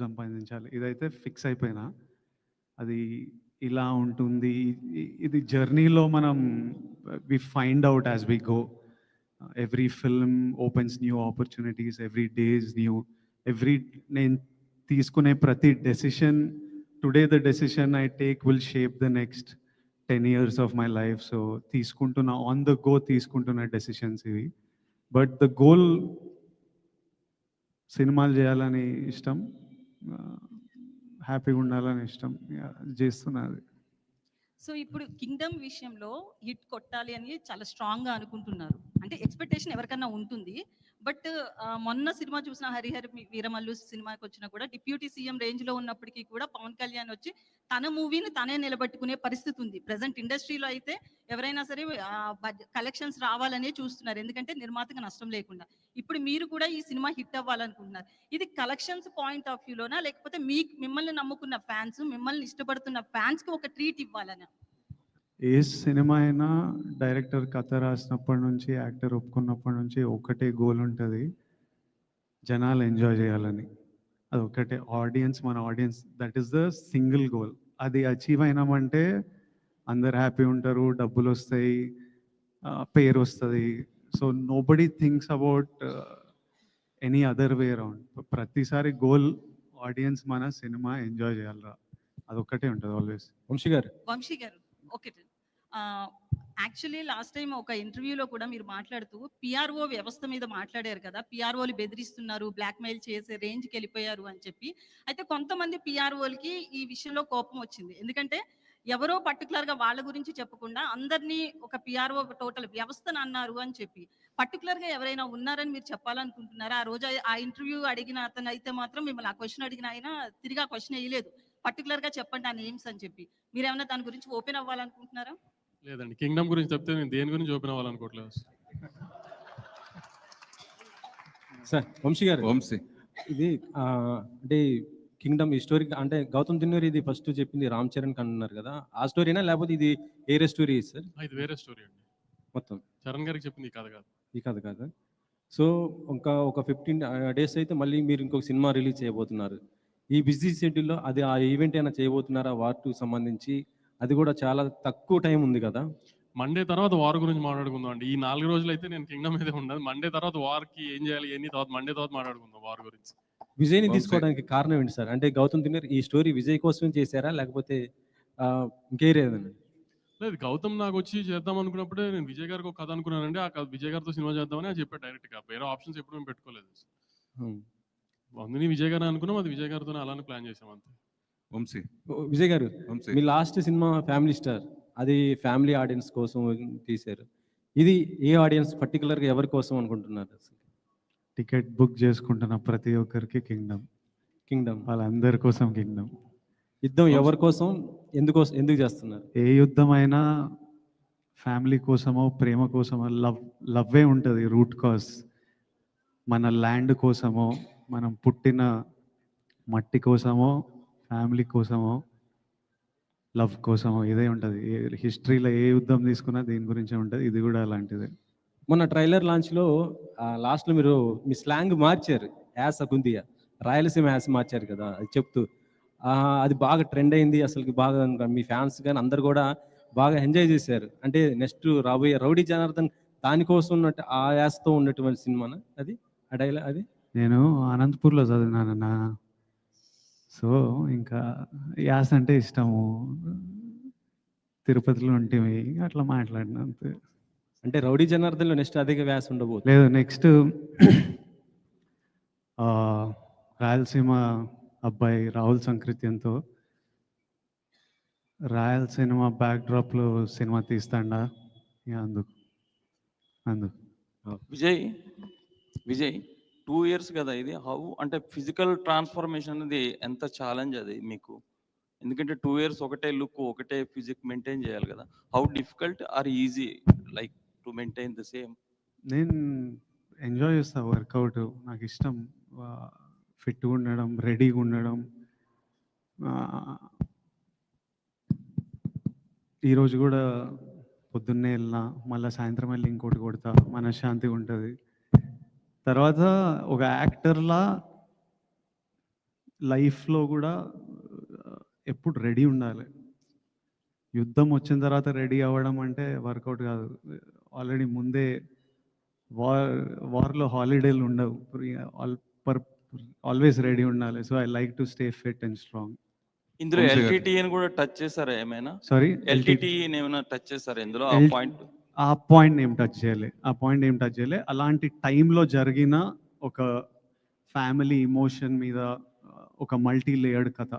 సంపాదించాలి. ఇదైతే ఫిక్స్ అయిపోయినా. అది ఇలా ఉంటుంది. ఇది జర్నీలో మనం we find out as we go. Every film opens new opportunities. Every day is new. Every నేను తీసుకునే ప్రతి decision, today the decision I take will shape the next 10 years of my life. So తీసుకుంటున్న on the go తీసుకుంటున్న decisions ఇవి. But the goal సినిమాలు చేయాలని ఇష్టం. హ్యాపీగా ఉండాలని ఇష్టం. చేస్తున్నది. సో ఇప్పుడు కింగ్డమ్ విషయంలో హిట్ కొట్టాలి అని చాలా స్ట్రాంగ్గా అనుకుంటున్నారు. అంటే ఎక్స్పెక్టేషన్ ఎవరికన్నా ఉంటుంది. బట్ మొన్న సినిమా చూసిన హరిహర వీరమల్లు సినిమాకి వచ్చినా కూడా డిప్యూటీ సీఎం రేంజ్లో ఉన్నప్పటికీ కూడా పవన్ కళ్యాణ్ వచ్చి తన మూవీని తనే నిలబెట్టుకునే పరిస్థితి ఉంది. ప్రజెంట్ ఇండస్ట్రీలో అయితే ఎవరైనా సరే కలెక్షన్స్ రావాలనే చూస్తున్నారు. ఎందుకంటే నిర్మాతగా నష్టం లేకుండా. ఇప్పుడు మీరు కూడా ఈ సినిమా హిట్ అవ్వాలనుకుంటున్నారు. ఇది కలెక్షన్స్ పాయింట్ ఆఫ్ వ్యూలోనా, లేకపోతే మిమ్మల్ని నమ్ముకున్న ఫ్యాన్స్, మిమ్మల్ని ఇష్టపడుతున్న ఫ్యాన్స్కి ఒక ట్రీట్ ఇవ్వాలనా? ఏ సినిమా అయినా డైరెక్టర్ కథ రాసినప్పటి నుంచి, యాక్టర్ ఒప్పుకున్నప్పటి నుంచి ఒకటే గోల్ ఉంటుంది, జనాలు ఎంజాయ్ చేయాలని. అది ఒకటే. మన audience, that is the single goal. అది అచీవ్ అయినామంటే అందరు హ్యాపీ ఉంటారు, డబ్బులు వస్తాయి, పేరు వస్తుంది. So nobody thinks about any other way around. ప్రతిసారి గోల్ ఆడియన్స్ మన సినిమా ఎంజాయ్ చేయాలరా, అదొక్కటే ఉంటుంది ఆల్వేస్. వంశీ గారు ఓకే. యాక్చువల్లీ లాస్ట్ టైం ఒక ఇంటర్వ్యూలో కూడా మీరు మాట్లాడుతూ పిఆర్ఓ వ్యవస్థ మీద మాట్లాడారు కదా, పిఆర్ఓలు బెదిరిస్తున్నారు, బ్లాక్మెయిల్ చేసే రేంజ్కి వెళ్ళిపోయారు అని చెప్పి. అయితే కొంతమంది పిఆర్ఓలకి ఈ విషయంలో కోపం వచ్చింది. ఎందుకంటే ఎవరో పర్టికులర్గా వాళ్ళ గురించి చెప్పకుండా అందరినీ ఒక పిఆర్ఓ టోటల్ వ్యవస్థను అన్నారు అని చెప్పి. పర్టికులర్గా ఎవరైనా ఉన్నారని మీరు చెప్పాలనుకుంటున్నారా? ఆ రోజు ఆ ఇంటర్వ్యూ అడిగిన అతను అయితే మాత్రం మిమ్మల్ని ఆ క్వశ్చన్ అడిగిన ఆయన తిరిగి ఆ క్వశ్చన్ వేయలేదు. పర్టికులర్గా చెప్పండి ఆ నేమ్స్ అని చెప్పి. మీరేమన్నా దాని గురించి ఓపెన్ అవ్వాలనుకుంటున్నారా? లేదండి, కింగ్డమ్ గురించి చెప్తే నేను దేని గురించి ఓపెన్ అవ్వాలనుకోవట్లేదు. సార్ వంశీ గారు, ఇది అంటే కింగ్డమ్ ఈ స్టోరీ అంటే గౌతమ్ దిన్నూరి ఇది ఫస్ట్ చెప్పింది రామ్ చరణ్ అన్నారు కదా, ఆ స్టోరీనా లేకపోతే ఇది వేరే స్టోరీ సార్? ఇది వేరే స్టోరీ అండి. మొత్తం చరణ్ గారికి చెప్పింది ఈ కథ కాదు. ఈ కథ కాదు. సో ఒక 15 days అయితే మళ్ళీ మీరు ఇంకొక సినిమా రిలీజ్ చేయబోతున్నారు. ఈ బిజీ షెడ్యూల్లో అది ఆ ఈవెంట్ అయినా చేయబోతున్నారా వార్ 2 సంబంధించి? అది కూడా చాలా తక్కువ టైం ఉంది కదా. మండే తర్వాత వార్ గురించి మాట్లాడుకుందాం అండి. ఈ 4 రోజులు అయితే నేను కింగ్డమ్ మీద ఉండదు. మండే తర్వాత వార్కి ఏం చేయాలి ఎన్ని తర్వాత మండే తర్వాత మాట్లాడుకుందాం వార్ గురించి. విజయ్ని తీసుకోవడానికి కారణం ఏంటి సార్? అంటే గౌతమ్ దిన్నర్ ఈ స్టోరీ విజయ్ కోసం చేశారా లేకపోతే ఇంకేరేదండి? లేదు, గౌతమ్ నాకు వచ్చి చేద్దాం అనుకున్నప్పుడే నేను విజయ్ గారికి ఒక కథ అనుకున్నానండి. ఆ కథ విజయ్ గారితో సినిమా చేద్దామని అది చెప్పాడు డైరెక్ట్గా. వేరే ఆప్షన్స్ ఎప్పుడు మేము పెట్టుకోలేదు. అందుని విజయ్ గారు అనుకున్నాం, అది విజయ్ గారితో అలానే ప్లాన్ చేసాం అంతే. విజయ్ గారు, మీ లాస్ట్ సినిమా ఫ్యామిలీ స్టార్, అది ఫ్యామిలీ ఆడియన్స్ కోసం తీశారు. ఇది ఏ ఆడియన్స్ పర్టికులర్గా ఎవరి కోసం అనుకుంటున్నారు? టికెట్ బుక్ చేసుకుంటున్న ప్రతి ఒక్కరికి కింగ్డమ్ వాళ్ళందరి కోసం కింగ్డమ్. యుద్ధం ఎవరి కోసం, ఎందుకు చేస్తున్నారు? ఏ యుద్ధం అయినా ఫ్యామిలీ కోసమో ప్రేమ కోసమో, లవ్వే ఉంటుంది రూట్ కాజ్. మన ల్యాండ్ కోసమో, మనం పుట్టిన మట్టి కోసమో, ఫ్యామిలీ కోసమో, లవ్ కోసమో ఇదే ఉంటుంది. హిస్టరీలో ఏ యుద్ధం తీసుకున్నా దీని గురించే ఉంటుంది. ఇది కూడా అలాంటిదే. మొన్న ట్రైలర్ లాంచ్లో లాస్ట్లో మీరు మీ స్లాంగ్ మార్చారు, యాస గుందియా రాయలసీమ యాస మార్చారు కదా, అది చెప్తూ అది బాగా ట్రెండ్ అయింది. అసలు బాగా మీ ఫ్యాన్స్ కానీ అందరు కూడా బాగా ఎంజాయ్ చేశారు. అంటే నెక్స్ట్ రాబోయే రౌడీ జనార్దన్ దానికోసం ఉన్నట్టు ఆ యాసతో ఉన్నటువంటి సినిమానా అది? ఆ డైలాగ్ అది నేను అనంతపూర్లో చదివినానన్నా, సో ఇంకా యాస అంటే ఇష్టము. తిరుపతిలో ఉంటేవి అట్లా మాట్లాడిన అంతే. అంటే రౌడీ జనార్దన్లో నెక్స్ట్ అధిక వ్యాస ఉండబోతుంది. లేదు, నెక్స్ట్ రాయలసీమ అబ్బాయి రాహుల్ సంకృత్యంతో రాయలసీమ బ్యాక్డ్రాప్లో సినిమా తీస్తాడా, అందుకు విజయ్ 2 years కదా ఇది. హౌ అంటే ఫిజికల్ ట్రాన్స్ఫర్మేషన్ అనేది ఎంత ఛాలెంజ్ అది మీకు? ఎందుకంటే 2 years ఒకటే లుక్ ఒకటే ఫిజిక్ మెయింటైన్ చేయాలి కదా. How difficult or easy like to maintain the same? నేను ఎంజాయ్ చేస్తాను వర్కౌట్, నాకు ఇష్టం. ఫిట్గా ఉండడం, రెడీగా ఉండడం. ఈరోజు కూడా పొద్దున్నే వెళ్ళినా, మళ్ళీ సాయంత్రం వెళ్ళి ఇంకోటి కొడతా, మనశ్శాంతిగా ఉంటుంది. తర్వాత ఒక యాక్టర్లా లైఫ్లో కూడా ఎప్పుడు రెడీ ఉండాలి. యుద్ధం వచ్చిన తర్వాత రెడీ అవ్వడం అంటే వర్కౌట్ కాదు. ఆల్రెడీ ముందే వార్లో హాలిడేలు ఉండవు. ఆల్వేస్ రెడీ ఉండాలి. So I like to stay fit and strong. ఇందులో వంశీ గారు. ఎల్టీటీని కూడా టచ్ చేశారా ఏమైనా? సారీ, ఎల్టీటీని ఏమైనా టచ్ చేశారా ఇందులో ఆ పాయింట్? ఆ పాయింట్ ఏం టచ్ చేయలే. అలాంటి టైంలో జరిగిన ఒక ఫ్యామిలీ ఎమోషన్ మీద ఒక మల్టీ లేయర్డ్ కథ.